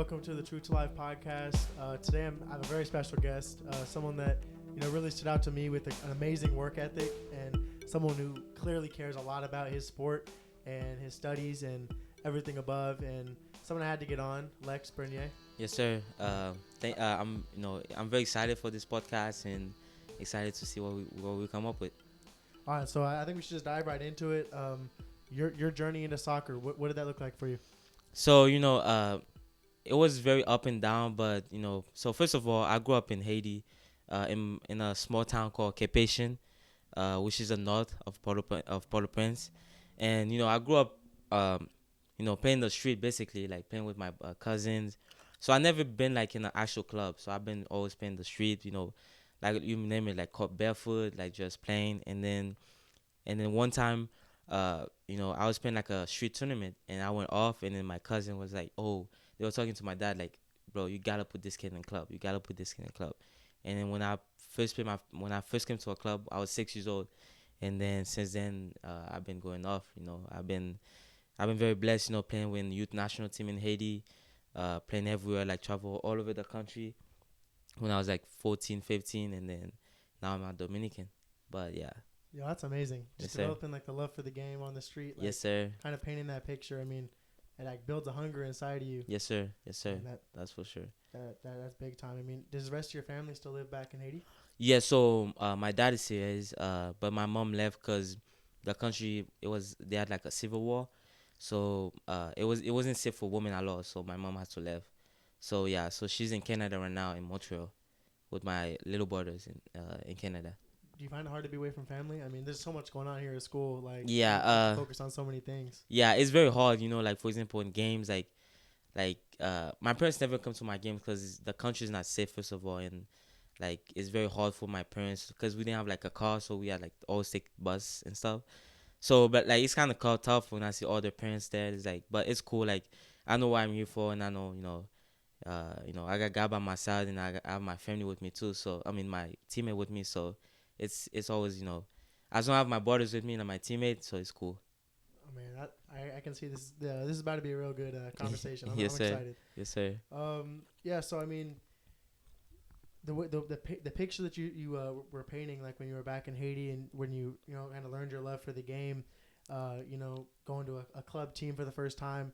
welcome to the True to Life podcast. Today I have a very special guest, someone that really stood out to me with an amazing work ethic and someone who clearly cares a lot about his sport and his studies and everything above. And someone I had to get on, Lex Bernier. Yes, sir. I'm very excited for this podcast and excited to see what we come up with. All right, so I think we should just dive right into it. Your journey into soccer, what did that look like for you? So it was very up and down, but so first of all, I grew up in Haiti, in a small town called Cap-Haïtien, which is the north of Port-au-Prince, and I grew up, playing the street basically, like playing with my cousins. So I never been like in an actual club. So I've been always playing the street, like you name it, like caught barefoot, like just playing, and then one time, I was playing like a street tournament, and I went off, and then my cousin was like, "Oh," they were talking to my dad, like, "Bro, you gotta put this kid in club. You gotta put this kid in club." And then when I first came to a club, I was 6 years old, and then since then, I've been going off. I've been very blessed, playing with the youth national team in Haiti, playing everywhere, like travel all over the country. When I was like 14, 15, and then now I'm a Dominican. But yeah. Yeah, that's amazing. Just Yes, developing like the love for the game on the street. Like, Yes, sir. Kind of painting that picture. I mean, it like builds a hunger inside of you. Yes, sir. Yes, sir. And That's for sure. that's big time. I mean, does the rest of your family still live back in Haiti? Yeah, so my dad is here, but my mom left because the country, they had like a civil war, so it wasn't safe for women at all. So my mom had to leave. So yeah, so she's in Canada right now in Montreal, with my little brothers in Canada. Do you find it hard to be away from family? I mean, there's so much going on here at school. Like, Yeah, you have to focus on so many things. Yeah, it's very hard. Like for example in games, like my parents never come to my games because the country is not safe first of all, and like it's very hard for my parents because we didn't have like a car, so we had like always take bus and stuff. So, but like it's kind of tough when I see all their parents there. It's like, but it's cool. Like I know what I'm here for, and I know I got God by my side, and I have my family with me too. So I mean my teammate with me. So it's always as long as I have my brothers with me and my teammates, so it's cool. Oh man, I can see this. This is about to be a real good conversation. I'm Yes, sir. excited. Yes, sir. Yeah. So I mean, the picture that you were painting, like when you were back in Haiti and when you kind of learned your love for the game, going to a club team for the first time.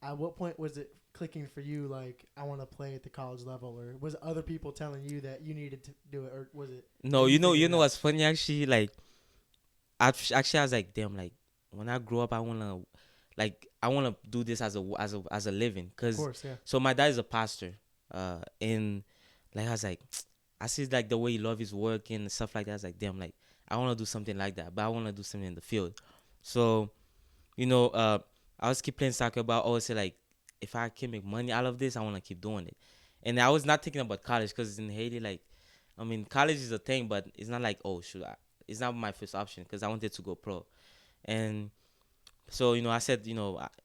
At what point was it clicking for you? Like, I want to play at the college level, or was it other people telling you that you needed to do it, or was it? No, you you figured it know out? what's funny actually? Like, I was like, damn, like when I grow up, I wanna do this as a living, Of cause course, yeah. so my dad is a pastor, and like I was like, I see like the way he love his work and stuff like that. I was like, damn, like I wanna do something like that, but I wanna do something in the field. So, I was keep playing soccer, but I always say like, if I can make money out of this, I wanna keep doing it. And I was not thinking about college, cause in Haiti, like, I mean, college is a thing, but it's not like, oh, it's not my first option because I wanted to go pro. And so, I said,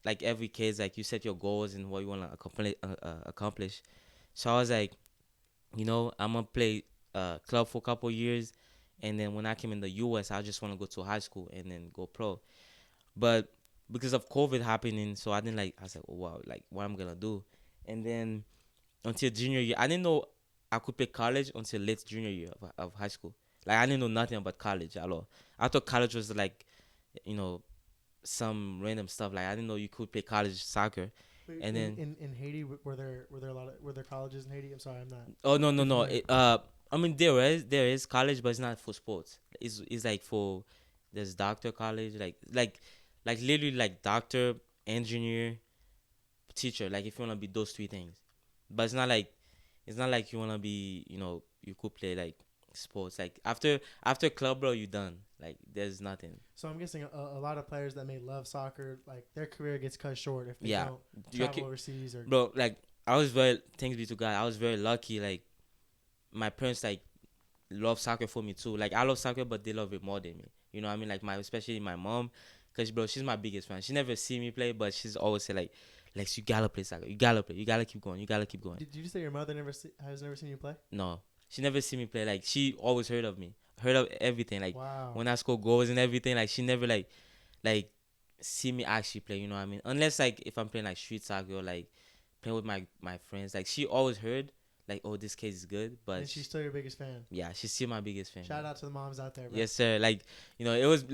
like every kid, like you set your goals and what you want to accomplish. So I was like, I'm going to play club for a couple years. And then when I came in the U.S., I just want to go to high school and then go pro. But because of COVID happening, so I was like, oh, wow, like what I'm going to do. And then until junior year, I didn't know I could play college until late junior year of high school. Like I didn't know nothing about college at all. I thought college was like, you know, some random stuff. Like I didn't know you could play college soccer. Wait, And then in Haiti, were there a lot of were there colleges in Haiti? I'm sorry, I'm not. oh no no Too no. familiar. I mean there is college, but it's not for sports. It's like for there's doctor college, like literally like doctor, engineer, teacher. Like if you wanna be those three things, but it's not like you wanna be you could play like sports. Like after club, bro, you done. Like there's nothing. So I'm guessing a lot of players that may love soccer, like their career gets cut short if they Yeah. don't You travel overseas or. bro, like thanks be to God, I was very lucky. Like my parents like love soccer for me too. Like I love soccer, but they love it more than me. You know what I mean? Like especially my mom, cause bro, she's my biggest fan. She never see me play, but she's always say like, Lex, you gotta play soccer. You gotta play. You gotta keep going. You gotta keep going. Did you say your mother has never seen you play? No, she never see me play. Like she always heard of me, heard of everything. Like Wow. when I score goals and everything. Like she never like see me actually play. You know what I mean? Unless like if I'm playing like street soccer or like playing with my friends. Like she always heard like, oh, this kid is good, but And she's still your biggest fan. yeah, she's still my biggest fan. Shout out to the moms out there, bro. Yes, sir. Like, it was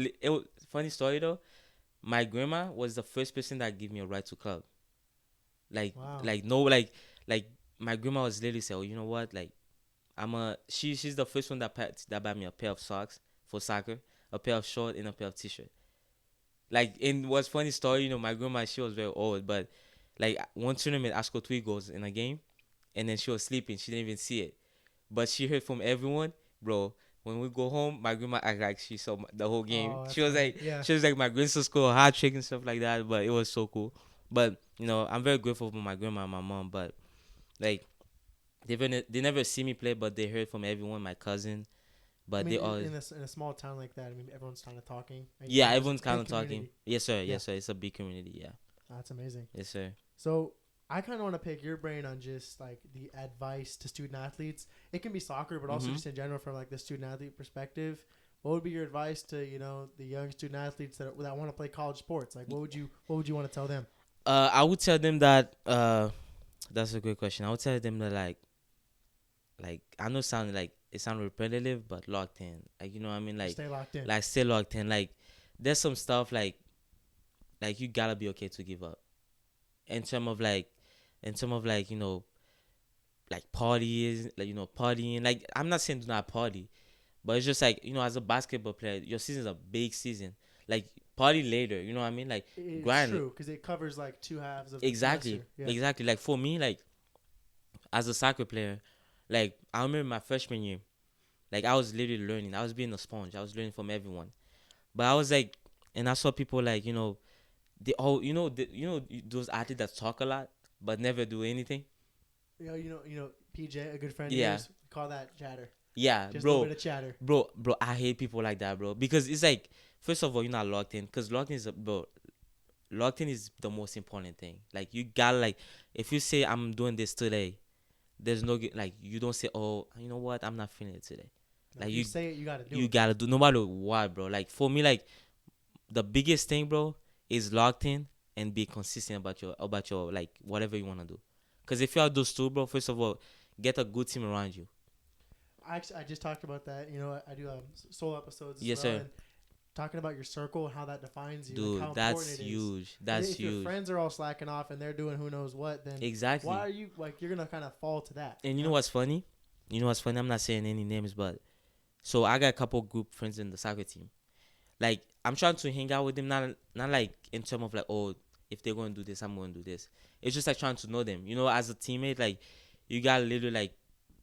funny story though. My grandma was the first person that gave me a ride to club. Like, Wow. like my grandma was literally say, oh, you know what? Like, she's the first one that bought me a pair of socks for soccer, a pair of shorts, and a pair of t-shirt. Like, in what's funny story, my grandma, she was very old, but like one tournament, I scored 3 goals in a game, and then she was sleeping. She didn't even see it, but she heard from everyone, bro. When we go home, my grandma act like she saw the whole game. Oh, She was funny. like, Yeah. she was like, my grandson scored a hat trick and stuff like that. But it was so cool. But I'm very grateful for my grandma and my mom. But like, they never see me play, but they heard from everyone, my cousin. But I mean, they all, in a small town like that, I mean, everyone's kind of talking. Like, yeah, there's a everyone's kind of big talking. community. Yes, sir. Yeah. Yes, sir. It's a big community. Yeah. That's amazing. Yes, sir. So I kind of want to pick your brain on just like the advice to student athletes. It can be soccer, but also Mhm. just in general from like the student athlete perspective. What would be your advice to the young student athletes that want to play college sports? Like, what would you want to tell them? I would tell them that. That's a great question. I would tell them that I know it sounds repetitive, but locked in. Like, you know what I mean? Like, Stay locked in. like stay locked in. Like, there's some stuff like you gotta be okay to give up. In terms of like like parties, like partying. Like, I'm not saying do not party, but it's just like as a basketball player, your season's a big season. Like, party later. You know what I mean? Like, It's grind. true because it covers like 2 halves of Exactly. the semester. Yeah. Exactly. Like, for me, like, as a soccer player, like, I remember my freshman year, like, I was literally learning. I was being a sponge. I was learning from everyone. But I was like, and I saw people like, they all, those athletes that talk a lot but never do anything. PJ, a good friend Yeah. of yours, call that chatter. Yeah, Just a bro. little bit of chatter. Bro, I hate people like that, bro. Because it's like, first of all, you're not locked in. Because locked in is the most important thing. Like, you gotta, like, if you say, I'm doing this today, there's no, like, you don't say, oh, you know what, I'm not feeling it today. Like, you say it, you gotta do it. You gotta do, no matter what, bro. Like, for me, like, the biggest thing, bro, is locked in and be consistent about your like whatever you wanna do. Because if you have those two, bro, first of all, get a good team around you. I just talked about that. I do solo episodes as Yes, well. sir. And talking about your circle and how that defines you. Dude, like how that's important it is. huge. That's if huge. your friends are all slacking off and they're doing who knows what, then Exactly. why are you like you're gonna kind of fall to that? And you know what's funny? I'm not saying any names, but so I got a couple group friends in the soccer team. Like, I'm trying to hang out with them, not like in terms of like, oh, if they're going to do this, I'm going to do this. It's just like trying to know them. As a teammate, like, you gotta literally like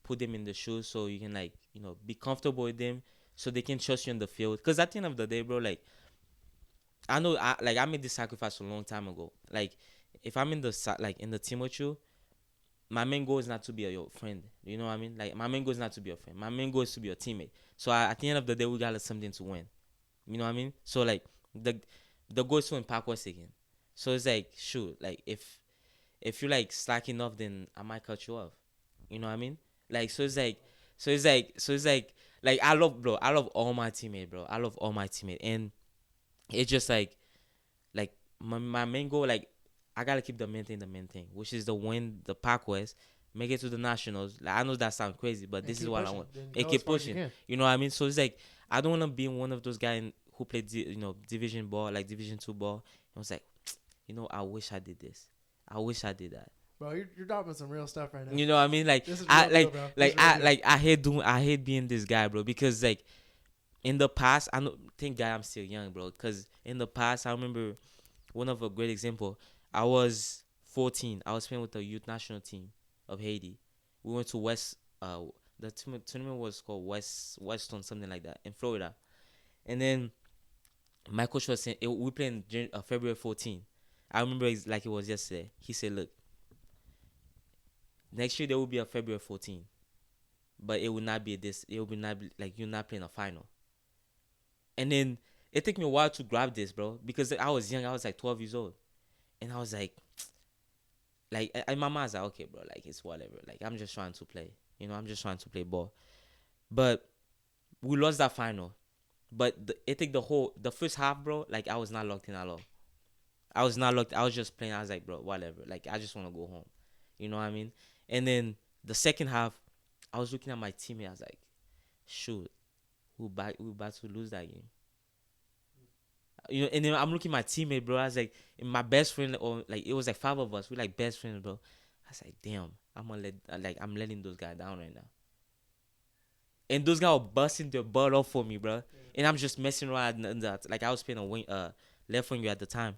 put them in the shoes so you can like be comfortable with them, so they can trust you in the field. Because at the end of the day, bro, like, I know I made this sacrifice a long time ago. Like, if I'm in the team with you, my main goal is not to be your friend. You know what I mean? Like, my main goal is not to be your friend. My main goal is to be your teammate. So at the end of the day, we got something to win. You know what I mean? So like the goal is to win Park West again. So it's like, shoot, like if you like slacking off, then I might cut you off. You know what I mean? Like, like I love all my teammates, bro. I love all my teammates, and it's just like my main goal, like, I gotta keep the main thing, which is the win the Park West, make it to the Nationals. Like, I know that sounds crazy, but this is what I want. And keep pushing. You know what I mean? So it's like, I don't want to be one of those guys who played division ball, like Division 2 ball. I was like, I wish I did this. I wish I did that. Bro, you're dropping some real stuff right now. You know what I mean? Like, this is I real deal, bro. I hate being this guy, bro, because like in the past, I don't think I'm still young, bro, because in the past, I remember one of a great example. I was 14. I was playing with the youth national team of Haiti. We went to the tournament was called Weston, something like that, in Florida. And then my coach was saying, we played February 14. I remember like it was yesterday. He said, look, next year there will be a February 14, but it will not be this. It will not be like you're not playing a final. And then it took me a while to grab this, bro, because I was young. I was like 12 years old, and I was like, and my mom's like, okay, bro, like, it's whatever. Like, I'm just trying to play. I'm just trying to play ball. But we lost that final. But it took the first half, bro. Like, I was not locked in at all. I was not locked. I was just playing. I was like, bro, whatever. Like, I just want to go home. You know what I mean? And then the second half, I was looking at my teammate. I was like, shoot, we about to lose that game. You know, and then I'm looking at my teammate, bro. I was like, my best friend, or like it was like 5 of us. We like best friends, bro. I was like, damn, I'm letting those guys down right now. And those guys were busting their butt off for me, bro. Yeah. And I'm just messing around. Like I was playing a wing, left winger at the time.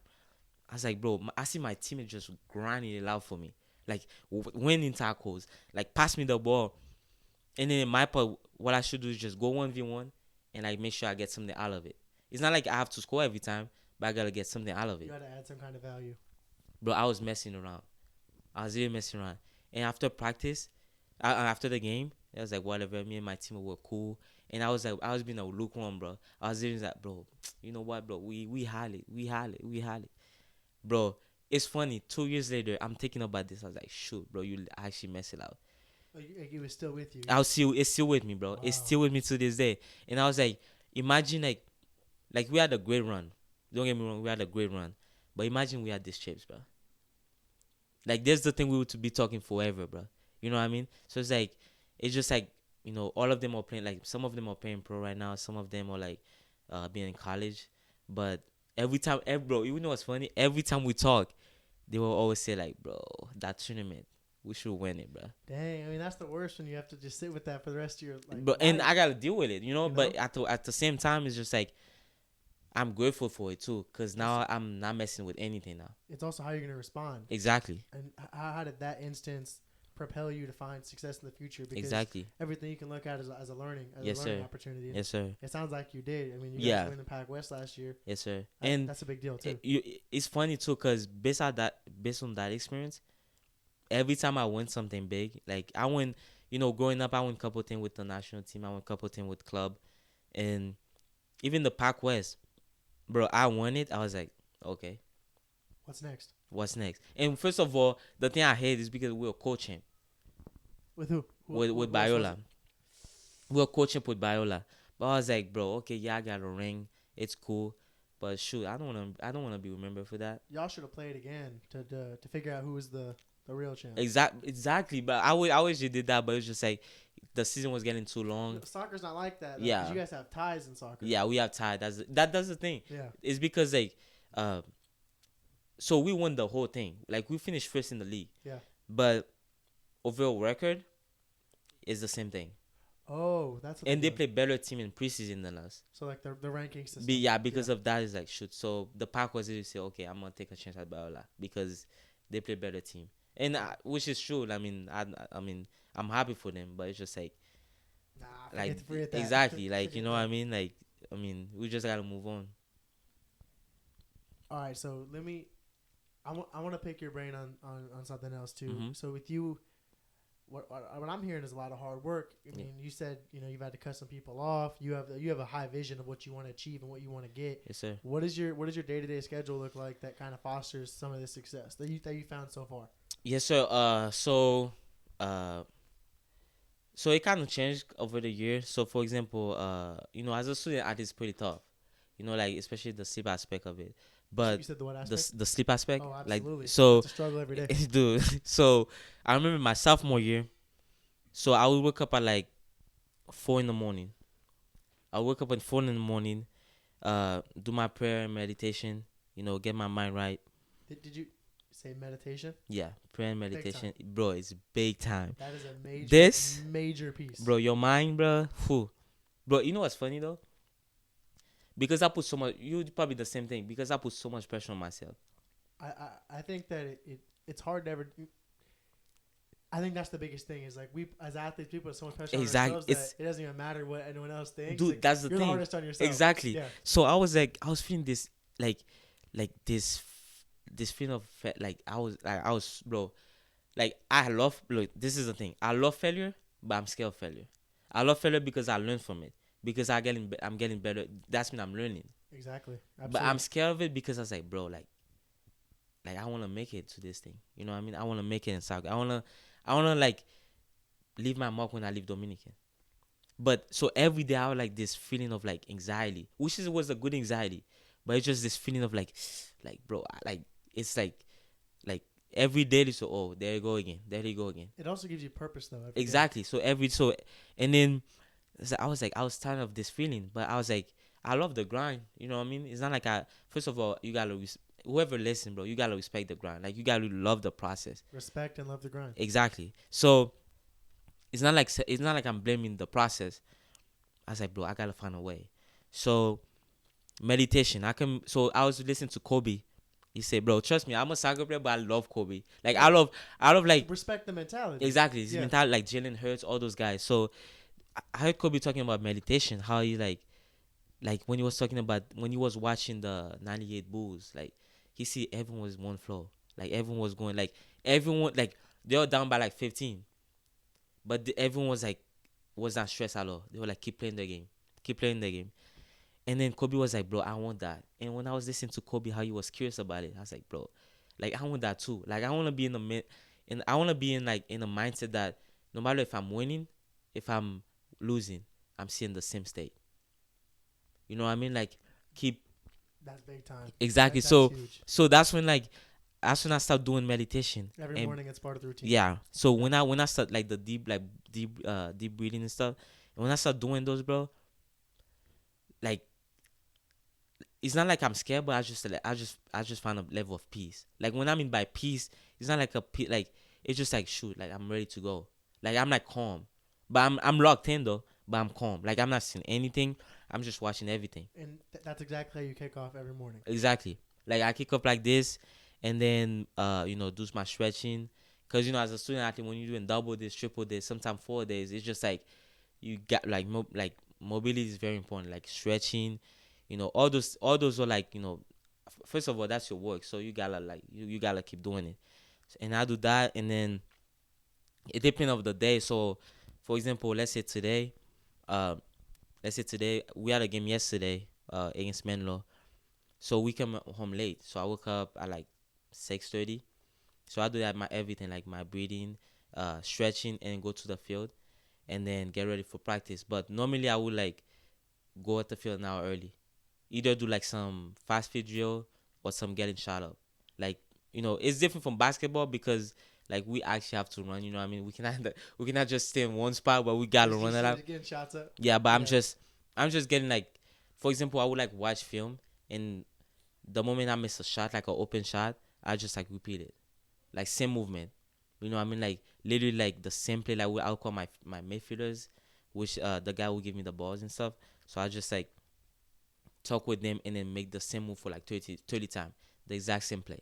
I was like, bro, I see my teammate just grinding it out for me, like winning tackles, like pass me the ball. And then in my part, what I should do is just go 1v1 and like make sure I get something out of it. It's not like I have to score every time, but I gotta get something out of it. You gotta add some kind of value. Bro, I was messing around. I was really messing around. And after practice, after the game, it was like whatever. Me and my team were cool. And I was like, I was being a lukewarm, bro. I was even like, bro, you know what, bro? We had it. Bro, it's funny. 2 years later, I'm thinking about this. I was like, shoot, bro, you actually mess it out. Like it was still with you. It's still with me, bro. Wow. It's still with me to this day. And I was like, imagine like we had a great run. Don't get me wrong, we had a great run. But imagine we had these chips, bro. Like, there's the thing we would be talking forever, bro. You know what I mean? So it's just like, you know, all of them are playing, like, some of them are playing pro right now. Some of them are, like, being in college. But bro, you know what's funny? Every time we talk, they will always say, like, bro, that tournament, we should win it, bro. Dang, I mean, that's the worst when you have to just sit with that for the rest of your life. But, and I got to deal with it, you know? But at the same time, it's just like, I'm grateful for it too, because now I'm not messing with anything now. It's also how you're going to respond. Exactly. And how did that instance propel you to find success in the future? Because exactly. Everything you can look at as a learning, opportunity. Yes, sir. It sounds like you did. I mean, you guys won the Pac West last year. Yes, sir. And that's a big deal too. It's funny too, because based on that experience, every time I win something big, like I win, you know, growing up, I won a couple things with the national team. I won a couple things with club, and even the Pac West. Bro, I won it. I was like, okay. What's next? And first of all, the thing I hate is because we were coaching. With who? With Biola. We were coaching with Biola. But I was like, bro, okay, yeah, I got a ring. It's cool. But shoot, I don't wanna be remembered for that. Y'all should have played again to figure out who was the real champ. Exactly. But I wish you did that, but it's just like the season was getting too long. Soccer's not like that. Yeah. Because you guys have ties in soccer. Yeah, we have ties. That's the thing. Yeah. It's because like so we won the whole thing. Like we finished first in the league. Yeah. But overall record is the same thing. Oh, that's what and they play better team in preseason than us. So like the ranking system. Because of that is like shoot. So the Pac was really say, okay, I'm gonna take a chance at Biola because they play better team. And which is true. I mean, I'm happy for them, but it's just like, forget that. Exactly, like you know what I mean. Like, I mean, we just gotta move on. All right, so I want to pick your brain on something else too. Mm-hmm. So with you, what I'm hearing is a lot of hard work. I mean, you said you've had to cut some people off. You have a high vision of what you want to achieve and what you want to get. Yes, sir. What does your day-to-day schedule look like that kind of fosters some of the success that you found so far? Yes, sir. So it kind of changed over the years. So for example, as a student, it's pretty tough. Like especially the sleep aspect of it. But you said the what aspect? The sleep aspect. Oh, absolutely. Like so it's a struggle every day. Dude. So I remember my sophomore year. So I would wake up at like 4 a.m. I would wake up at 4 a.m. Do my prayer and meditation. Get my mind right. Did you say meditation? Yeah, prayer and meditation, bro. It's big time. That is a major piece, bro. Your mind, bro. Bro, you know what's funny though? Because I put so much. You probably the same thing. Because I put so much pressure on myself. I think that it's hard to ever. I think that's the biggest thing is like we as athletes we put so much pressure on ourselves that it doesn't even matter what anyone else thinks. Dude, like, that's the you're thing. You're the hardest on yourself. Exactly. Yeah. So I was feeling this this feeling of I was bro, this is the thing. I love failure, but I'm scared of failure. I love failure because I learn from it. Because I'm getting better. That's when I'm learning. Exactly. Absolutely. But I'm scared of it because I was like, bro, like I want to make it to this thing. You know what I mean? I want to make it in soccer. I want to leave my mark when I leave Dominican. But so every day I had this feeling of anxiety, which was a good anxiety, but it's just this feeling of bro, it's every day, so there you go again, there you go again. It also gives you purpose though. Exactly. So and then so I was like, I was tired of this feeling, but I was like, I love the grind. You know what I mean? It's not like first of all, you gotta whoever listen, bro, you gotta respect the grind. Like you gotta love the process. Respect and love the grind. Exactly. So it's not like I'm blaming the process. I was like, bro, I gotta find a way. So meditation, So I was listening to Kobe. He said, bro, trust me, I'm a soccer player, but I love Kobe. Like I love like respect the mentality. exactly his mentality, like Jalen Hurts, all those guys. So I heard Kobe talking about meditation, how he like when he was talking about when he was watching the '98 Bulls, like he see everyone was one floor, like everyone was going, like everyone like they were down by like 15, but everyone was not stressed at all. They were like keep playing the game, keep playing the game. And then Kobe was like, bro, I want that. And when I was listening to Kobe, how he was curious about it, I was like, bro, like I want that too. Like I want to be I want to be in like in a mindset that no matter if I'm winning, if I'm losing, I'm still in the same state. You know what I mean? Like keep That's big time. exactly. That's so huge. so that's when I start doing meditation Every morning it's part of the routine. Yeah. So when I start like the deep breathing and stuff, and when I start doing those, bro, like it's not like I'm scared, but I just find a level of peace. Like when I mean by peace, it's not like like it's just like shoot, like I'm ready to go. Like I'm like calm, but I'm locked in though. But I'm calm. Like I'm not seeing anything. I'm just watching everything. And that's exactly how you kick off every morning. Exactly. Like I kick up like this, and then do my stretching. Cause as a student athlete, when you're doing double days, triple days, sometimes 4 days, it's just like you got like mobility is very important. Like stretching, all those are like first of all that's your work, so you gotta like you gotta keep doing it. And I do that, and then it depends of the day. So, for example, uh, let's say today we had a game yesterday against Menlo. So we come home late. So I woke up at like 6:30. So I do that my everything, like my breathing, stretching, and go to the field, and then get ready for practice. But normally I would like go at the field an hour early, either do like some fast feed drill or some getting shot up. Like it's different from basketball because like we actually have to run. You know what I mean? We cannot just stay in one spot, but we gotta run it out. Getting shots up. Yeah, but I'm just getting like, for example, I would like watch film, and the moment I miss a shot, like an open shot, I just like repeat it, like same movement. You know what I mean? Like literally like the same play. Like I'll call my midfielders, which the guy will give me the balls and stuff. So I just like talk with them and then make the same move for like 30 times, the exact same play.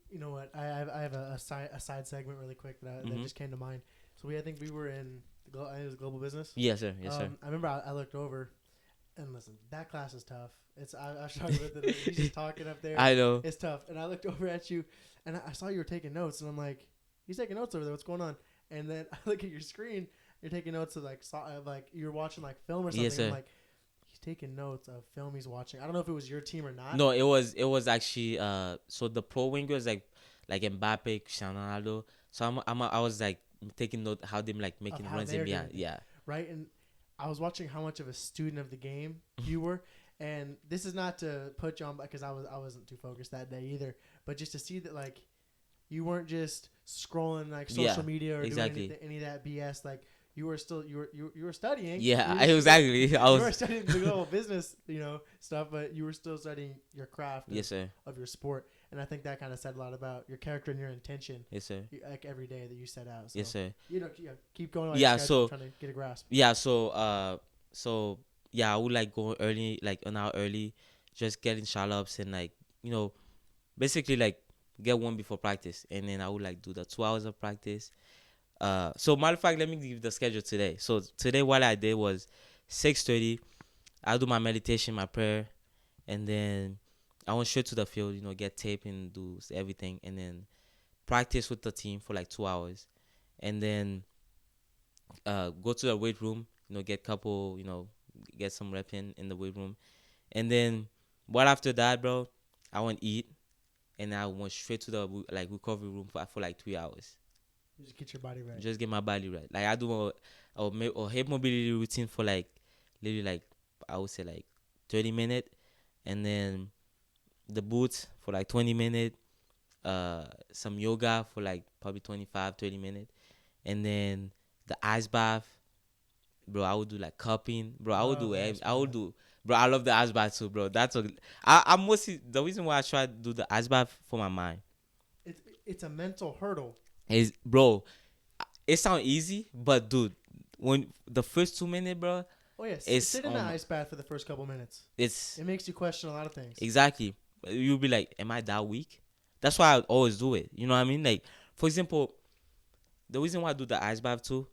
You know what? I have a side segment really quick that just came to mind. So I think we were in I think it was global business. Yes, sir. Yes, sir. I remember I looked over, and listen, that class is tough. I was talking with it. He's just talking up there. I know. It's tough. And I looked over at you, and I saw you were taking notes, and I'm like, he's taking notes over there. What's going on? And then I look at your screen. You're taking notes of like you're watching like film or something. Yes, sir. I'm like, he's taking notes of film he's watching. I don't know if it was your team or not. No, it was actually so the pro wingers like Mbappe, Cristiano Ronaldo. So I was like taking note how them like making runs in behind. Yeah. Right, and I was watching how much of a student of the game you were. And this is not to put you on because I wasn't too focused that day either, but just to see that like you weren't just scrolling like social media or doing any of that BS. Like you were still you were studying. Yeah, exactly. You were studying the global business stuff, but you were still studying your craft. Yes, sir. Of your sport, and I think that kind of said a lot about your character and your intention. Yes, sir. Like every day that you set out. So, yes, sir. Keep going. Yeah, so trying to get a grasp. Yeah, so yeah, I would like go early, like an hour early, just getting shot ups and like basically like get one before practice, and then I would like do the 2 hours of practice. So matter of fact, let me give the schedule today. So today what I did was 6:30, I do my meditation, my prayer, and then I went straight to the field, get tape and do everything, and then practice with the team for like 2 hours, and then go to the weight room, get some rep in the weight room. And then what after that, bro, I went eat, and I went straight to the like recovery room for like 3 hours. Just get your body right. Just get my body right. Like I do a hip mobility routine for like literally like I would say like 30 minutes, and then the boots for like 20 minutes, some yoga for like probably 25-30 minutes, and then the ice bath. Bro, I would do like cupping. Bro, I would Love the ice I would bath. do. Bro, I love the ice bath too, bro. I'm mostly the reason why I try to do the ice bath for my mind It's a mental hurdle. is, bro. It sounds easy, but dude, when the first 2 minutes, bro, Oh yes, it's sit in the ice bath for the first couple minutes. it's It makes you question a lot of things. exactly. You'll be like, am I that weak? That's why I always do it. You know what I mean? Like, for example, the reason why I do the ice bath too,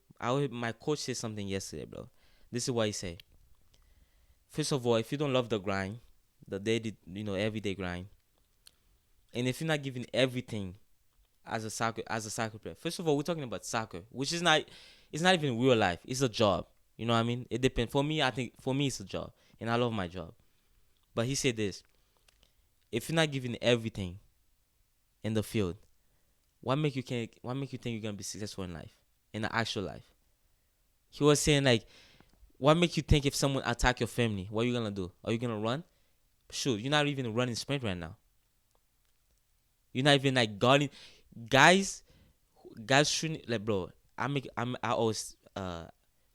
my coach said something yesterday, bro. This is what he said. First of all, if you don't love the grind, the daily, everyday grind, and if you're not giving everything as a soccer player, first of all, we're talking about soccer, which is not, it's not even real life. It's a job. You know what I mean? It depends. For me, I think for me it's a job, and I love my job. But he said this: if you're not giving everything in the field, what make you think you're gonna be successful in life, in the actual life? He was saying like, what make you think if someone attack your family, what are you gonna do? Are you gonna run? Shoot, you're not even running sprint right now. You're not even like guarding. Guys, guys shouldn't like, bro. I always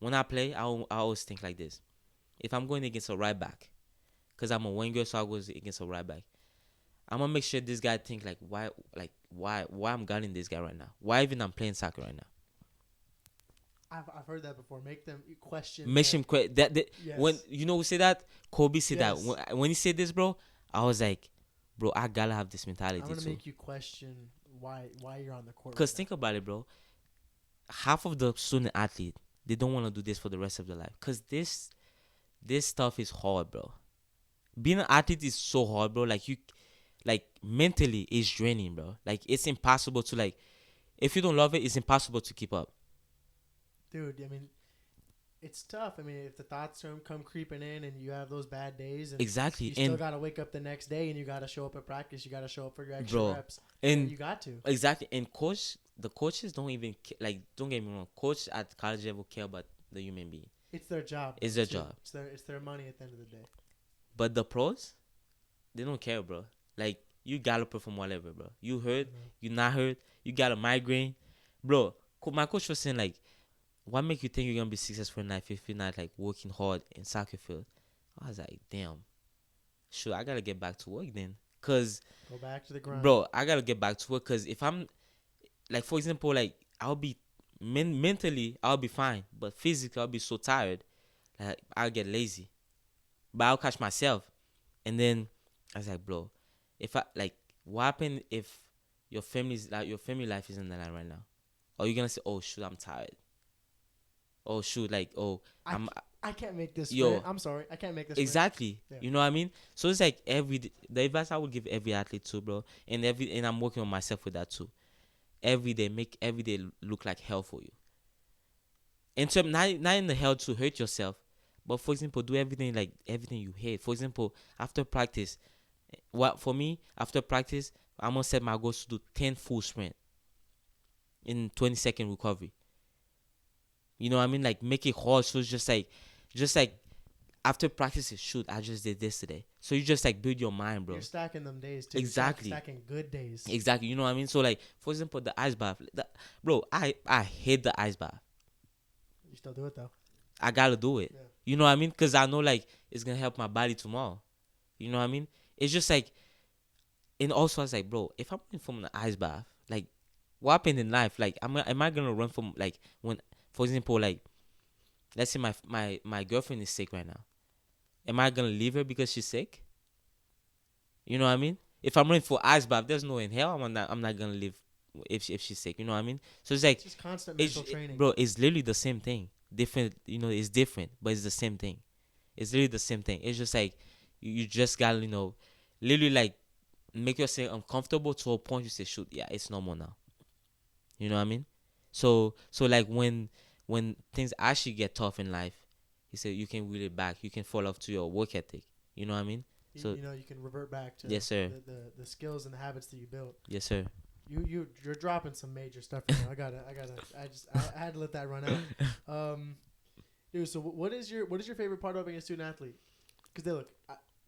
when I play, I always think like this. If I'm going against a right back, cause I'm a winger, so I go against a right back. I'm gonna make sure this guy think why I'm guarding this guy right now? Why even I'm playing soccer right now? I've heard that before. Make them question. Make him quit. That Yes. when you know who said that, Kobe said Yes. that when he said this, bro. I was like, bro, I gotta have this mentality I'm gonna too. make you question why you're on the court. Cause right think about it, bro. Half of the student athlete, they don't want to do this for the rest of their life. Cause this stuff is hard, bro. Being an athlete is so hard, bro. Like mentally, it's draining, bro. Like it's impossible to like, if you don't love it, it's impossible to keep up. now. Dude. I mean, it's tough. I mean, if the thoughts come creeping in and you have those bad days, and Exactly, you still gotta wake up the next day and you gotta show up at practice. You gotta show up for your extra Bro, reps. and You got to. exactly, and the coaches don't even like. Don't get me wrong, coach at college level care about the human being. It's their job. It's their too. job. It's their money at the end of the day. But the pros, they don't care, bro. Like you gotta perform whatever, bro. You hurt, you not hurt, you got a migraine, bro. My coach was saying like, what make you think you're gonna be successful in life if you're not like working hard in soccer field? I was like, damn, sure, I gotta get back to work then, cause Go back to the grind. bro, I gotta get back to work, cause if I'm like, for example, like I'll be mentally I'll be fine, but physically I'll be so tired, like I'll get lazy, but I'll catch myself, and then I was like, bro, if I like, what happen if your family life is in the line right now? Are you gonna say, oh shoot, I'm tired? Oh shoot, like I can't make this. Yo. Sprint. I'm sorry, I can't make this. Sprint. exactly. Yeah. You know what I mean? So it's like the advice I would give every athlete too, bro, and I'm working on myself with that too. Every day, make every day look like hell for you. In terms, not in the hell to hurt yourself, but for example, do everything you hate. For example, after practice, what for me after practice, I'm gonna set my goals to do 10 full sprint in 20-second recovery. You know what I mean? Like make it hard, so it's just like after practice, shoot, I just did this today. So you just like build your mind, bro. You're stacking them days too. Exactly. Stacking good days. Exactly. You know what I mean? So like, for example, the ice bath, bro. I hate the ice bath. You still do it though. I gotta do it. Yeah. You know what I mean? Cause I know like it's gonna help my body tomorrow. You know what I mean? It's just like, and also I was like, bro, if I'm running from the ice bath, like, what happened in life? Like, am I gonna run from like when, for example, like, let's say my girlfriend is sick right now. Am I gonna leave her because she's sick? You know what I mean? If I'm running for ice bath, there's no in hell I'm not gonna leave if she's sick. You know what I mean? So it's like It's just constant mental training. bro. It's literally the same thing. Different, it's different, but it's the same thing. It's literally the same thing. It's just like you just gotta literally like make yourself uncomfortable to a point you say, shoot, yeah, it's normal now. You know what I mean? So like when things actually get tough in life, he said you can wheel it back. You can fall off to your work ethic. You know what I mean? So you can revert back to yes, sir. The skills and the habits that you built. Yes, sir. You're dropping some major stuff right now. I had to let that run out. Dude, so what is your favorite part about being a student athlete? Because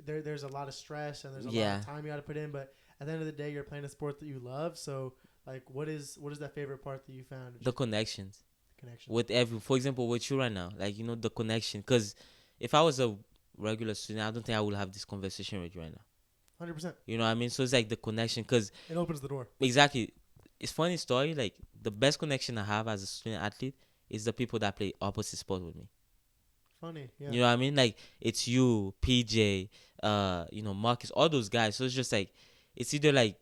there's a lot of stress and there's a lot of time you got to put in, but at the end of the day, you're playing a sport that you love. So, like, what is that favorite part that you found? The connections Connection. with every, for example, with you right now, like, the connection. Because if I was a regular student, I don't think I would have this conversation with you right now. 100%. You know what I mean? So it's like the connection, because It opens the door. exactly, it's funny story. Like, the best connection I have as a student athlete is the people that play opposite sport with me. Funny, yeah. You know what I mean? Like, it's you, PJ, Marcus, all those guys. So it's just like, it's either like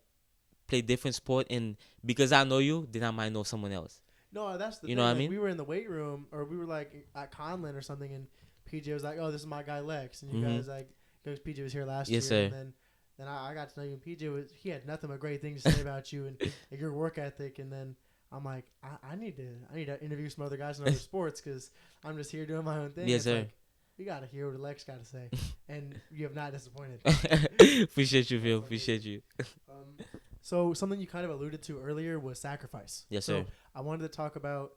play different sport, and because I know you, then I might know someone else. No, that's the You thing. know what I Like, mean? we were in the weight room, or we were like at Conlin or something, and PJ was like, "Oh, this is my guy Lex," and you Mhm. guys like, because PJ was here last Yes, year, sir. and then I got to know you, and he had nothing but great things to say about you and like, your work ethic, and then I'm like, I need to interview some other guys in other sports because I'm just here doing my own thing. Yes, It's sir. like, you gotta hear what Lex got to say, and you have not disappointed. Appreciate you, Phil. That's Appreciate you. So something you kind of alluded to earlier was sacrifice. Yes, so sir. I wanted to talk about,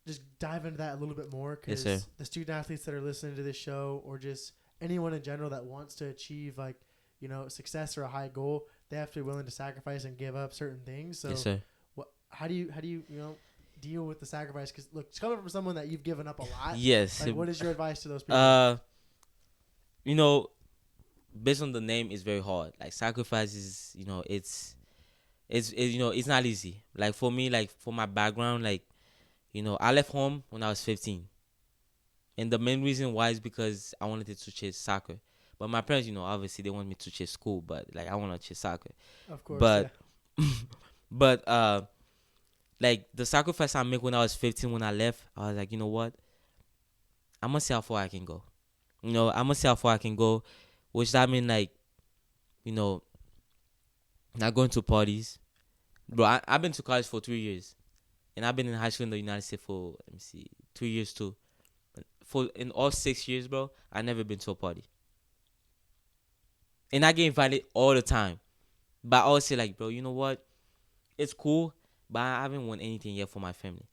just dive into that a little bit more, Yes, because sir. the student athletes that are listening to this show, or just anyone in general that wants to achieve like, success or a high goal, they have to be willing to sacrifice and give up certain things. So Yes, sir. how do you deal with the sacrifice? Because look, it's coming from someone that you've given up a lot. Yes. Like, what is your advice to those people? You know, based on the name, it's very hard. Like, sacrifice is, it's not easy. Like, for me, like, for my background, like, I left home when I was 15. And the main reason why is because I wanted to chase soccer. But my parents, obviously they want me to chase school, but like, I want to chase soccer. Of course, But yeah. but like, the sacrifice I make when I was 15, when I left, I was like, you know what? I'm gonna see how far I can go. I'm gonna see how far I can go, which that mean, like, not going to parties. Bro, I've been to college for 3 years, and I've been in high school in the United States for, let me see, 2 years too. For in all 6 years, bro, I never been to a party, and I get invited all the time. But I always say, like, bro, you know what? It's cool, but I haven't won anything yet for my family.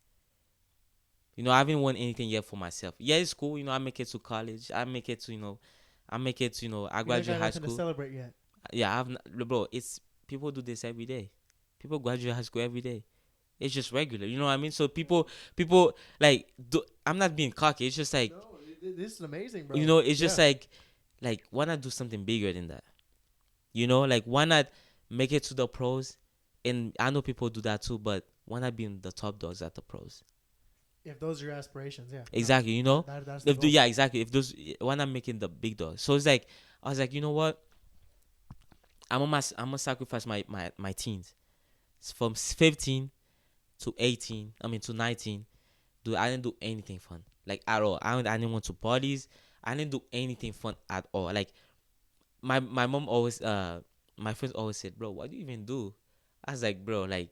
I haven't won anything yet for myself. Yeah, it's cool. I make it to college. I make it to, I You graduate got high nothing to school. celebrate yet. Yeah, bro, it's, people do this every day. People graduate high school every day. It's just regular. You know what I mean? So people, like, I'm not being cocky. It's just like, No, this is amazing, bro. it's just like, why not do something bigger than that? Like, why not make it to the pros? And I know people do that too, but why not be in the top dogs at the pros? If those are your aspirations, yeah. Exactly, That's the goal. yeah, exactly. If those, why not making the big dogs? So it's like, I was like, you know what? I'm gonna sacrifice my teens. From 15 to 18, I mean to 19. Dude, I didn't do anything fun, like, at all. I didn't want to parties. I didn't do anything fun at all. Like, my mom always, my friends always said, bro, what do you even do? I was like, bro, like,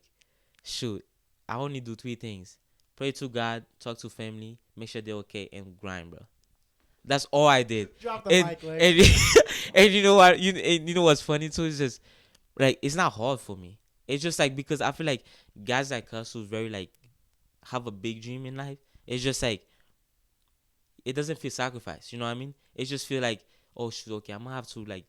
shoot, I only do 3 things: pray to God, talk to family, make sure they're okay, and grind, bro. That's all I did. Drop the And mic, Lex. and you know what? You know what's funny too? It's just like, it's not hard for me. It's just like, because I feel like guys like us who's very, like, have a big dream in life, it's just like, it doesn't feel sacrifice. You know what I mean? It just feel like, oh shoot, okay, I'm gonna have to, like,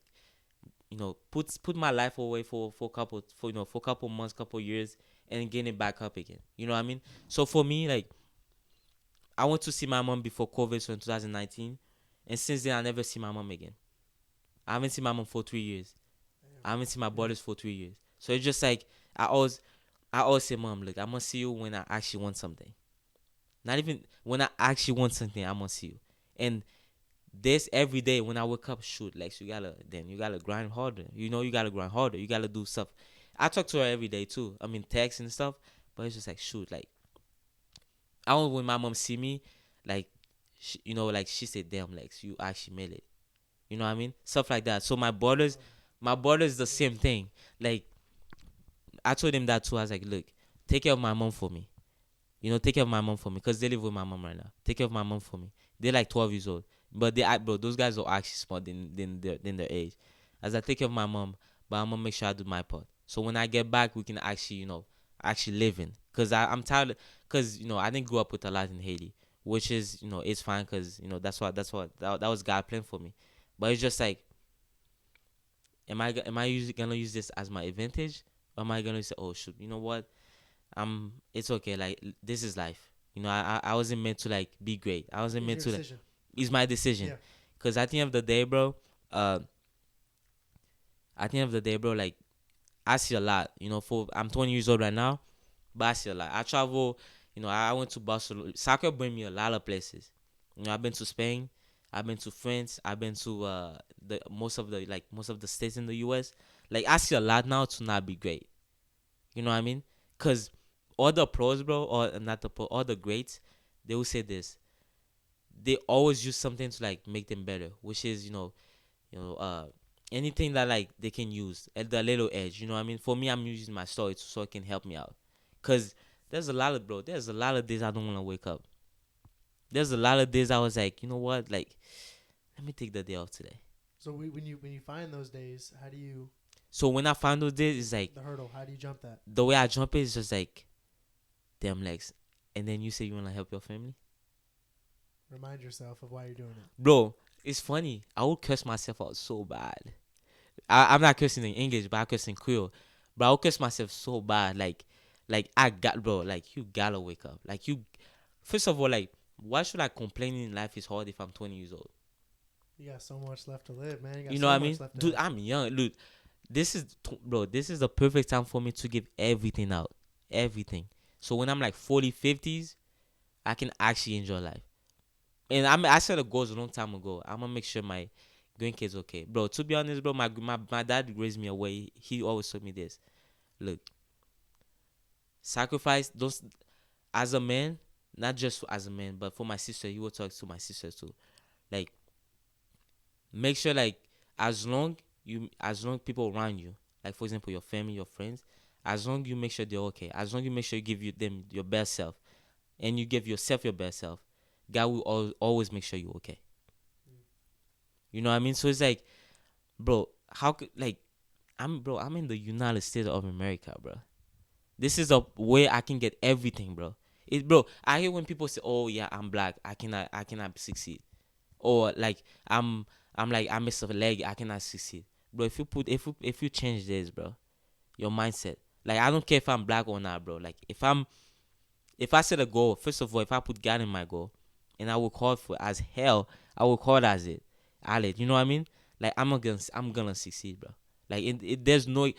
put my life away for a couple months, couple years, and gain it back up again. You know what I mean? So for me, like, I went to see my mom before COVID, so in 2019, and since then I never see my mom again. I haven't seen my mom for 3 years. I haven't seen my brothers for 3 years. So it's just like, I always say, mom, look, I'm gonna see you when I actually want something. Not even when I actually want something, I'm gonna see you. And this every day when I wake up, shoot, like, you gotta grind harder. You gotta grind harder. You gotta do stuff. I talk to her every day too. I mean, text and stuff. But it's just like, shoot, like, I want when my mom see me, like, like, she said, damn, Lex, you actually made it. You know what I mean? Stuff like that. So my brothers the same thing. Like, I told them that too. I was like, look, take care of my mom for me. Take care of my mom for me, because they live with my mom right now. Take care of my mom for me. They're like 12 years old, but bro, those guys are actually smart than their age. As I take care of my mom, but I'm gonna make sure I do my part. So when I get back, we can actually, actually live in. Cause I'm tired. Cause I didn't grow up with a lot in Haiti, which is, it's fine. Cause that's what that was God plan for me. But it's just like, gonna use this as my advantage, or am I gonna say, oh shoot, you know what, it's okay, like this is life. I wasn't meant to like be great. I wasn't It's meant your to like, decision. it's my decision. Yeah. Cause at the end of the day, bro, uh, at the end of the day, bro, like I see a lot. For I'm 20 years old right now, but I see a lot. I travel. I went to Barcelona. Soccer bring me a lot of places. I've been to Spain. I've been to France. I've been to the most of the states in the U.S. Like I see a lot now to not be great. You know what I mean? Cause all the pros, bro, or not the pro, all the greats, they will say this. They always use something to like make them better, which is you know, uh, anything that like they can use at the little edge. You know what I mean? For me, I'm using my story so it can help me out. Cause there's a lot of days I don't want to wake up. There's a lot of days I was like, you know what, like let me take the day off today. So when you find those days, how do you So when I find those days, it's like the hurdle? How do you jump that? the way I jump it is just like, damn Lex, and then you say you wanna help your family, Remind yourself of why you're doing it. bro. It's funny. I would curse myself out so bad. I'm not cursing in English, but I curse in Creole. But I would curse myself so bad, like I got, bro. Like you gotta wake up. Like you, first of all, like why should I complain in life is hard if I'm 20 years old? You got so much left to live, man. You got You know so what I much mean, left to dude? have. I'm young. Look, bro. This is the perfect time for me to give everything out, everything. So when I'm like 40, 50s, I can actually enjoy life. And I set a goals a long time ago. I'm gonna make sure my grandkids okay, bro. To be honest, bro, my dad raised me away. He always told me this. Look, sacrifice those as a man, not just as a man, but for my sister. He will talk to my sisters too. Like, make sure like as long people around you, like for example your family, your friends, as long you make sure they're okay, as long you make sure you give them your best self, and you give yourself your best self, God will always make sure you're okay. You know what I mean? So it's like, bro, how could like I'm in the United States of America, bro. This is a way I can get everything, bro. Bro, I hear when people say, "Oh yeah, I'm black, I cannot succeed," or like I'm like I miss a leg, I cannot succeed, bro. If you change this, bro, your mindset. Like I don't care if I'm black or not, bro. Like if I set a goal, first of all, if I put God in my goal, and I work hard for it as hell, I work hard as it, you know what I mean? Like I'm gonna succeed, bro. Like there's no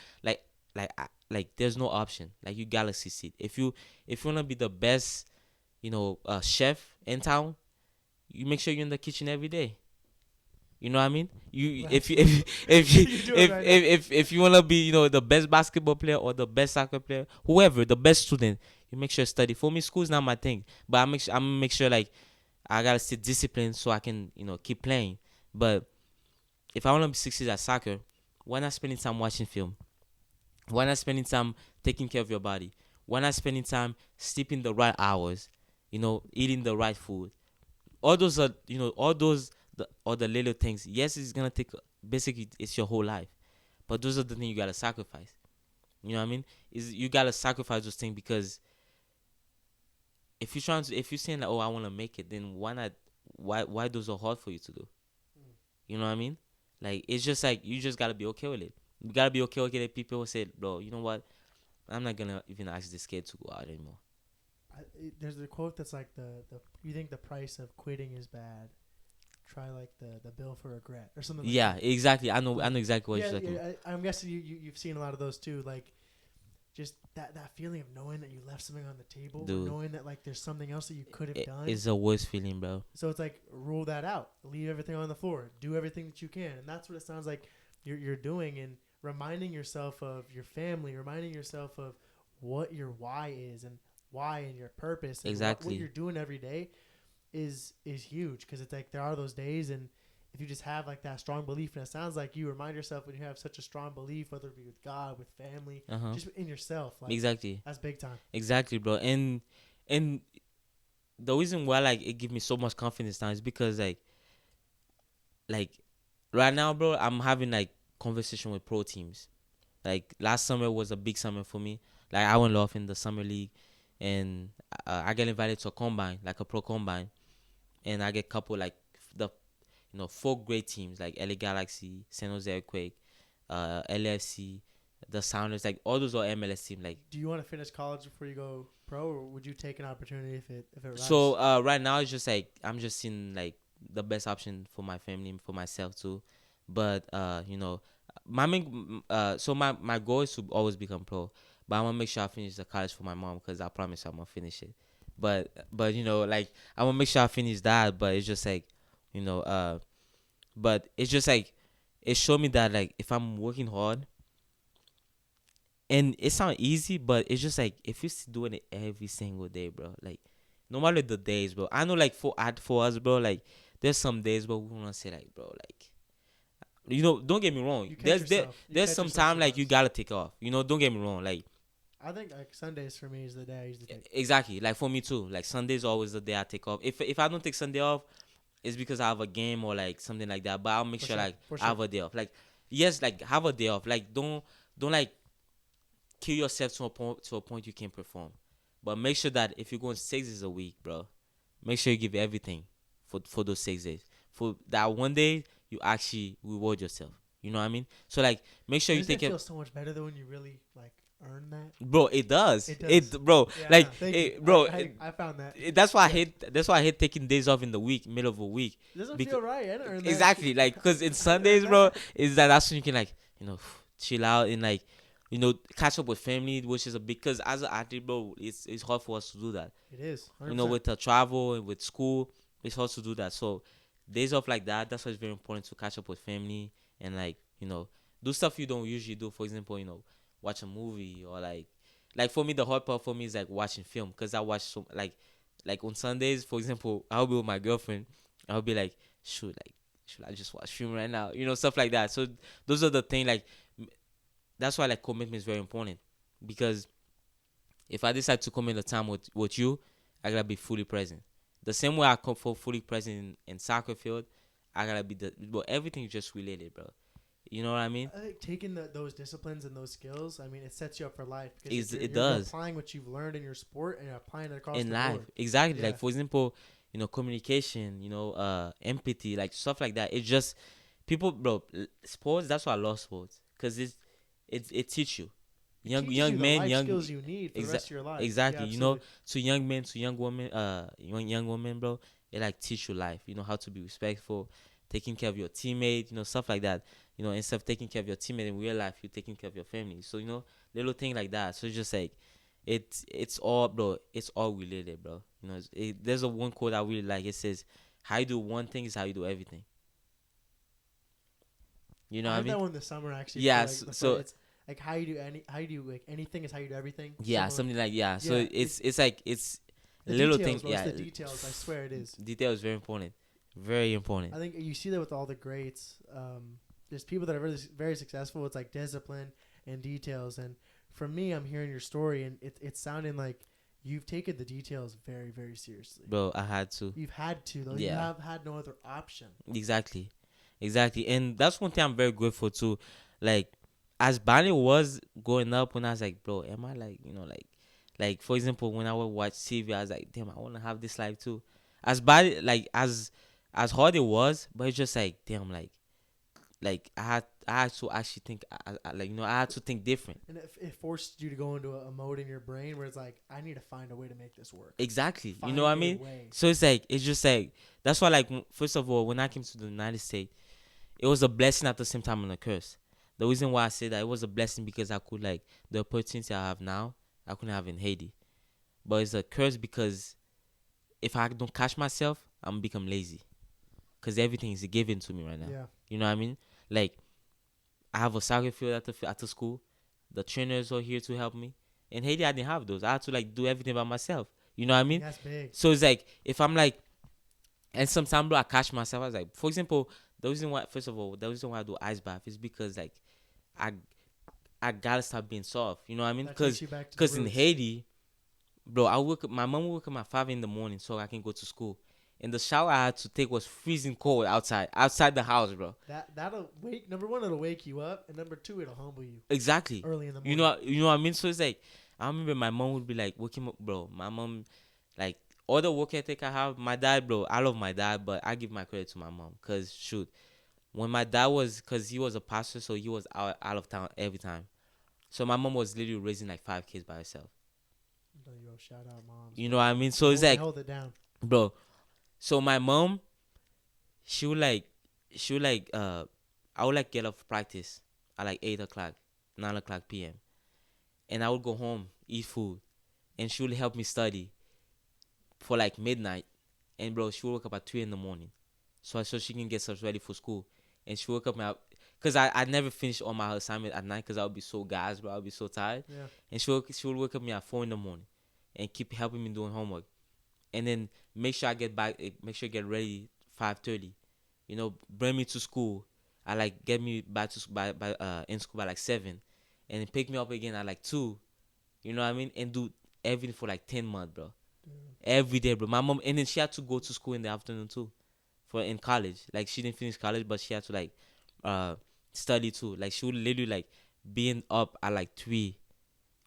like there's no option. Like you gotta succeed. If you wanna be the best, chef in town, you make sure you're in the kitchen every day. You know what I mean? You You do it right now. if you wanna be the best basketball player or the best soccer player, whoever the best student, you make sure study. For me, school's not my thing, but I'm make sure like I gotta stay disciplined so I can keep playing. But if I wanna be succeed at soccer, why not spending time watching film? Why not spending time taking care of your body? Why not spending time sleeping the right hours? Eating the right food. All those are all the little things. Yes, it's gonna take basically it's your whole life, but those are the things you gotta sacrifice. You know what I mean? Is you gotta sacrifice those things because if you're saying that, oh, I want to make it, then why not? Why those are hard for you to do? You know what I mean? Like it's just like you just gotta be okay with it. You gotta be okay with it. People say, bro, you know what? I'm not gonna even ask this kid to go out anymore. There's a quote that's like the you think the price of quitting is bad. Try like the bill for regret or something like Yeah, that. exactly. I know exactly what Yeah, you're talking about. I'm guessing you've seen a lot of those too. Like just that feeling of knowing that you left something on the table, or Dude, knowing that like there's something else that you could have done. It's the worst feeling, bro. So it's like rule that out. Leave everything on the floor. Do everything that you can, and that's what it sounds like you're doing. And reminding yourself of your family, reminding yourself of what your why is and why and your purpose and Exactly. what you're doing every day is huge, because it's like there are those days, and if you just have like that strong belief, and it sounds like you remind yourself when you have such a strong belief, whether it be with God, with family, just in yourself, like Exactly. that's big time. Exactly, bro. And the reason why like it gives me so much confidence now is because like right now, bro, I'm having like conversation with pro teams. Like last summer was a big summer for me. Like I went off in the summer league, and I get invited to a combine, like a pro combine, and I get couple like the four great teams like LA Galaxy, San Jose Earthquake, LFC, the Sounders, like all those are MLS team. Like Do you want to finish college before you go pro, or would you take an opportunity if it so, rises? right now it's just like I'm just seeing like the best option for my family and for myself too. But my main so my goal is to always become pro. But I want to make sure I finish the college for my mom because I promise I'm gonna finish it. But like I want to make sure I finish that. But it's just like you know but it's just like it showed me that like if I'm working hard, and it sounds easy, but it's just like if you're still doing it every single day, bro. Like no matter the days, bro. I know like for us, bro. Like there's some days, bro. We wanna say like, bro, like don't get me wrong. You catch There's yourself. You there's catch some yourself time like you sometimes. gotta take off. Don't get me wrong. Like I think like Sundays for me is the day I usually take. exactly. Like for me too. Like Sunday's always the day I take off. If I don't take Sunday off, it's because I have a game or like something like that. But I'll make For sure sure. like For I sure. have a day off. Like yes, like have a day off. Like don't like kill yourself to a point you can't perform. But make sure that if you're going 6 days a week, bro, make sure you give everything for those 6 days. For that one day, you actually reward yourself. You know what I mean? So like, make sure you Doesn't take it it, feel so much better though when you really like earn that? bro. It does. It does. Bro. Yeah, I Like, know. Thank you. bro. I found that. That's why I Yeah. hate. That's why I hate taking days off in the week, middle of a week. It doesn't Because feel right. I didn't earn that exactly, shit. like, cause in I didn't earn Sundays, bro, that. is that's when you can like, chill out and like, catch up with family, which is a big. Cause as an athlete, bro, it's hard for us to do that. It is. 100%. With the travel and with school, it's hard to do that. So days off like that, that's why it's very important to catch up with family and like, do stuff you don't usually do. For example, watch a movie or like for me, the hard part for me is like watching film because I watch so like on Sundays, for example, I'll be with my girlfriend. I'll be like, should I just watch film right now? Stuff like that. So those are the things like that's why like commitment is very important because if I decide to commit the time with you, I gotta be fully present. The same way I come for fully present in soccer field, I gotta be but everything is just related, bro. You know what I mean? I think taking those disciplines and those skills, I mean, it sets you up for life because It you're does applying what you've learned in your sport and you're applying it across in the life, board. exactly. Yeah. Like for example, communication, empathy, like stuff like that. It's just people, bro. Sports. That's why I love sports because it teach you, It teaches young you the men, life skills you need for the rest of your life. Yeah, exactly. absolutely. To young men, to young women, young women, bro. It like teach you life. How to be respectful, taking care of your teammate, stuff like that. Instead of taking care of your teammate in real life, you're taking care of your family. So little thing like that. So it's just like, it's all, bro. It's all related, bro. There's a one quote I really like. It says, "How you do one thing is how you do everything." You know I what I heard mean? that one this summer actually. Yeah. For, like, So it's like how you do like anything is how you do everything. yeah, Something something like yeah. So Yeah, it's like it's the little thing. details, bro. It's Yeah, the details. I swear it is. detail is very important. Very important. I think you see that with all the greats. There's people that are really very successful. It's like discipline and details. And for me, I'm hearing your story, and it's sounding like you've taken the details very, very seriously. Bro, I had to. You've had to, though. You Yeah. have had no other option. Exactly. And that's one thing I'm very grateful to. Like, as Barney was growing up, when I was like, bro, am I like, like for example, when I would watch TV, I was like, damn, I want to have this life too. As bad, like, as hard it was, but it's just like, damn, like I had to actually think, like, I had to think different. And it forced you to go into a mode in your brain where it's like, I need to find a way to make this work. Exactly. You Find know what I a mean? way. So it's just like, that's why, like, first of all, when I came to the United States, it was a blessing at the same time and a curse. The reason why I say that, it was a blessing because I could, like, the opportunity I have now, I couldn't have in Haiti. But it's a curse because if I don't catch myself, I'm gonna become lazy. Because everything is given to me right now. Yeah. You know what I mean? Like, I have a soccer field at the school. The trainers are here to help me. In Haiti, I didn't have those. I had to, like, do everything by myself. You know what I mean? That's big. So it's like, if I'm like, and sometimes, bro, I catch myself. I was like, for example, the reason why, first of all, the reason why I do ice bath is because, like, I I gotta stop being soft. You know what I mean? That takes you back to the Because in roots. Haiti, bro, my mom would wake up at 5 in the morning so I can go to school. And the shower I had to take was freezing cold outside the house, bro. That'll wake. Number one, it'll wake you up, and number two, it'll humble you Exactly. early in the morning. You know what I mean? So it's like, I remember my mom would be like waking up, bro. My mom, like, all the work ethic I have, my dad, bro, I love my dad, but I give my credit to my mom. Because, shoot, when my dad was, cause he was a pastor, so he was out of town every time. So my mom was literally raising like 5 kids by herself. Yo, shout out moms. You Bro. know what I mean? So it's They like, hold it down. bro. So my mom, she would like, I would like get off practice at like 8 o'clock, 9 o'clock p.m. And I would go home, eat food, and she would help me study for like midnight. And bro, she would wake up at 3 in the morning, so she can get us ready for school. And she woke up me, cause I never finished all my assignment at night, cause I would be so gassed, bro. I would be so tired. Yeah. And she would wake up me at 4 in the morning, and keep helping me doing homework, and then make sure I get back, make sure I get ready 5:30. You know, bring me to school. I like get me back to by in school by like 7, and then pick me up again at like 2. You know what I mean? And do everything for like 10 months, bro. Every day, bro. My mom, and then she had to go to school in the afternoon too, for in college. Like she didn't finish college, but she had to like uh study too. Like she would literally like being up at like 3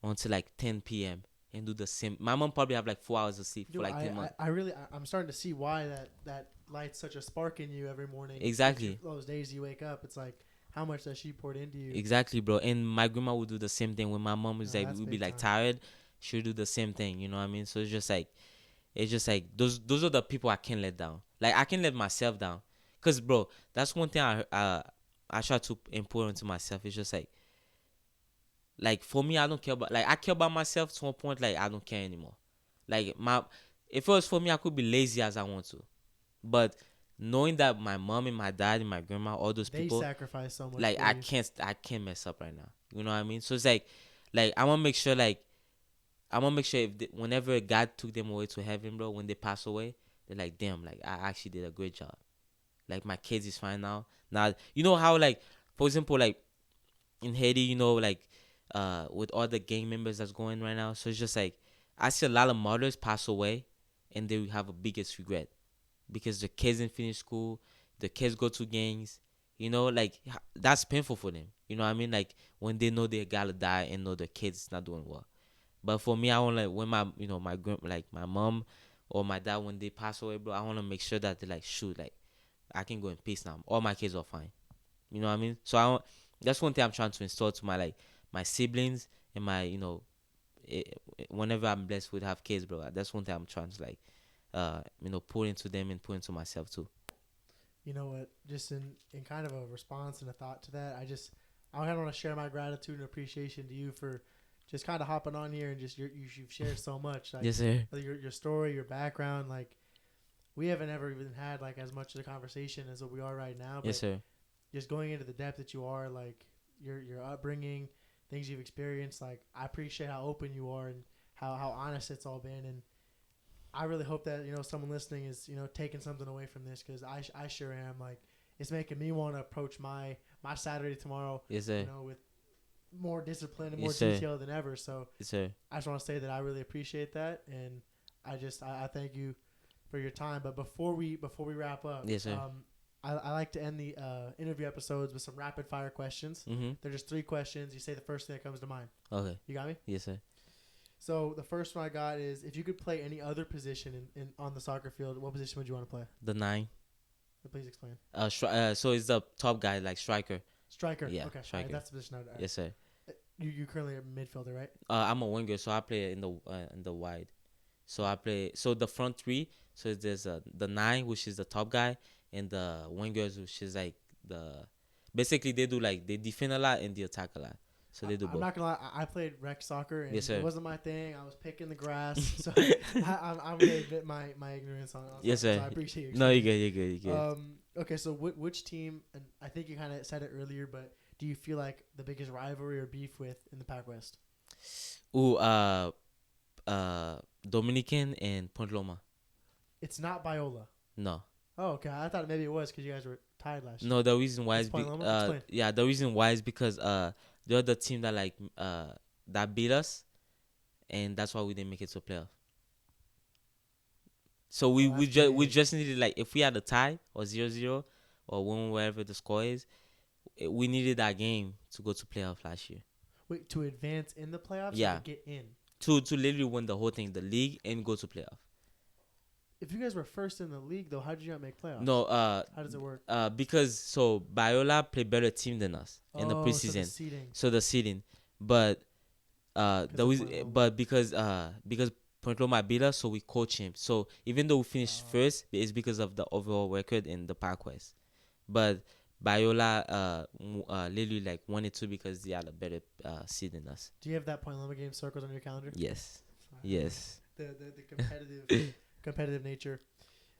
until like 10 p.m. and do the same. My mom probably have like 4 hours of sleep for like 10 months. I'm starting to see why that lights such a spark in you every morning. Exactly. Those days you wake up, it's like how much that she poured into you. Exactly, bro. And my grandma would do the same thing when my mom was like, would be like time. tired. She would do the same thing. You know what I mean? So it's just like those are the people I can't let down. Like I can let myself down, cause bro, that's one thing I try to import into myself. It's just like for me, I don't care about, like I care about myself to a point, like I don't care anymore. Like if it was for me, I could be lazy as I want to, but knowing that my mom and my dad and my grandma, all those people, sacrifice so much. Like I can't mess up right now. You know what I mean? So it's like I want to make sure if whenever God took them away to heaven, bro, when they pass away, they're like, damn, like I actually did a great job. Like my kids is fine now. Now you know how, like, for example, like in Haiti, you know, like with all the gang members that's going right now. So it's just like I see a lot of mothers pass away, and they have a biggest regret because the kids didn't finish school, the kids go to gangs. You know, like that's painful for them. You know what I mean? Like when they know they gotta die and know their kids not doing well. But for me, I want, like, when my mom or my dad, when they pass away, bro, I want to make sure that they're like, shoot, like I can go in peace now. All my kids are fine. You know what I mean? So that's one thing I'm trying to install to my siblings and my, whenever I'm blessed with have kids, bro. That's one thing I'm trying to pour into them and pour into myself too. You know what? Just in kind of a response and a thought to that, I kind of want to share my gratitude and appreciation to you for just kind of hopping on here and just you've shared so much. Like, yes, sir. Your story, your background, like we haven't ever even had like as much of a conversation as what we are right now. But yes, sir. Just going into the depth that you are, like your upbringing, things you've experienced, like I appreciate how open you are and how honest it's all been. And I really hope that someone listening is taking something away from this, because I sure am. Like it's making me want to approach my Saturday tomorrow. Yes, sir. With more discipline and more yes, sir. detail than ever. So yes, sir. I just want to say that I really appreciate that, and I thank you for your time. But before we wrap up, yes, sir. I like to end the interview episodes with some rapid fire questions. Mm-hmm. They're just 3 questions. You say the first thing that comes to mind. Okay. You got me? Yes, sir. So the first one I got is, if you could play any other position in on the soccer field, what position would you want to play? The 9. Please explain. So it's the top guy, like striker. Striker. Yeah, okay. striker. Right, that's the position. Yes, sir. You currently a midfielder, right? I'm a winger, so I play in the wide. So I play the front 3. So there's the 9, which is the top guy, and the wingers, which is like basically they defend a lot and they attack a lot. So they do both. I'm not gonna lie, I played rec soccer and yes, sir. It wasn't my thing. I was picking the grass, so I'm gonna admit my ignorance on it. Yes, sir. So I appreciate you. No, you're good. Okay, so which team? And I think you kind of said it earlier, but do you feel like the biggest rivalry or beef with in the Pac West? Ooh, Dominican and Point Loma. It's not Biola. No. Oh, okay. I thought maybe it was because you guys were tied last year. No, the reason why is the reason why is because they're the team that that beat us, and that's why we didn't make it to playoff. So we just needed, like, if we had a tie or 0-0 or win wherever the score is, we needed that game to go to playoff last year. Wait, to advance in the playoffs? Yeah. Or to get in? To literally win the whole thing, the league, and go to playoff. If you guys were first in the league, though, how did you not make playoffs? No, how does it work? because so Biola play better team than us in the preseason. So the seeding, but because Point Loma beat us, so we coach him. So even though we finished first, it's because of the overall record in the Park West. But Biola literally like 1-2 because they had a better seed than us. Do you have that Point Loma game circled on your calendar? Yes. Yes. The competitive nature.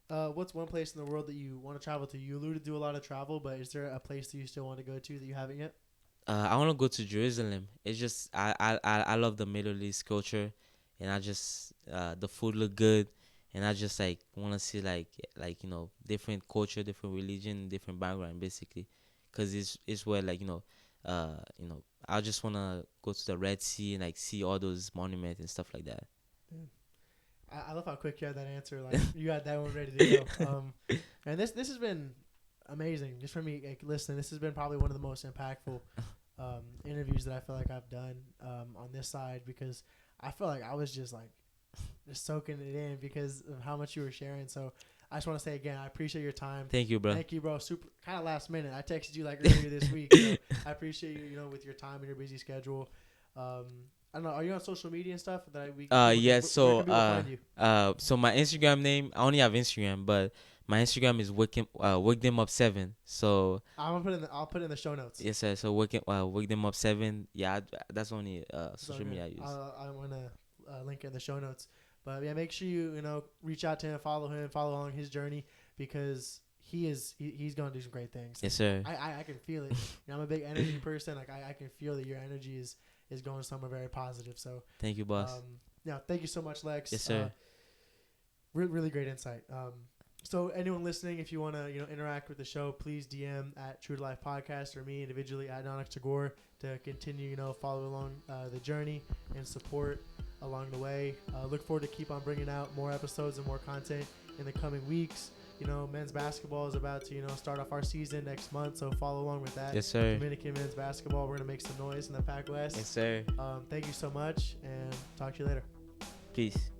What's one place in the world that you want to travel to? You alluded to a lot of travel, but is there a place that you still want to go to that you haven't yet? I want to go to Jerusalem. It's just I love the Middle East culture, and I just the food look good, and I just like want to see like different culture, different religion, different background basically, cause it's where like I just want to go to the Red Sea and like see all those monuments and stuff like that. I love how quick you had that answer. Like you had that one ready to go. And this has been amazing just for me. Like, listen, this has been probably one of the most impactful interviews that I feel like I've done on this side, because I feel like I was just soaking it in because of how much you were sharing. So I just want to say again, I appreciate your time. Thank you, bro. Thank you, bro. Super kind of last minute. I texted you like earlier this week. So I appreciate you, with your time and your busy schedule. I don't know. Are you on social media and stuff? Yes. So so my Instagram name, I only have Instagram, but my Instagram is wake them up 7. So I'll put it in the show notes. Yes, sir. So wake them up 7. Yeah, that's only social media I use. I want to link it in the show notes. But yeah, make sure you reach out to him, follow along his journey, because he's gonna do some great things. Yes, sir. I can feel it. I'm a big energy person. Like I can feel that your energy is going somewhere very positive. So thank you, boss. Thank you so much, Lex. Yes, sir. Really great insight. So anyone listening, if you want to interact with the show, please DM at True to Life Podcast or me individually at Nanik Tagore to continue follow along the journey and support along the way. Look forward to keep on bringing out more episodes and more content in the coming weeks. Men's basketball is about to start off our season next month, so follow along with that. Yes, sir. Dominican Men's basketball, we're gonna make some noise in the Pac West. Yes, sir. Thank you so much, and talk to you later. Peace.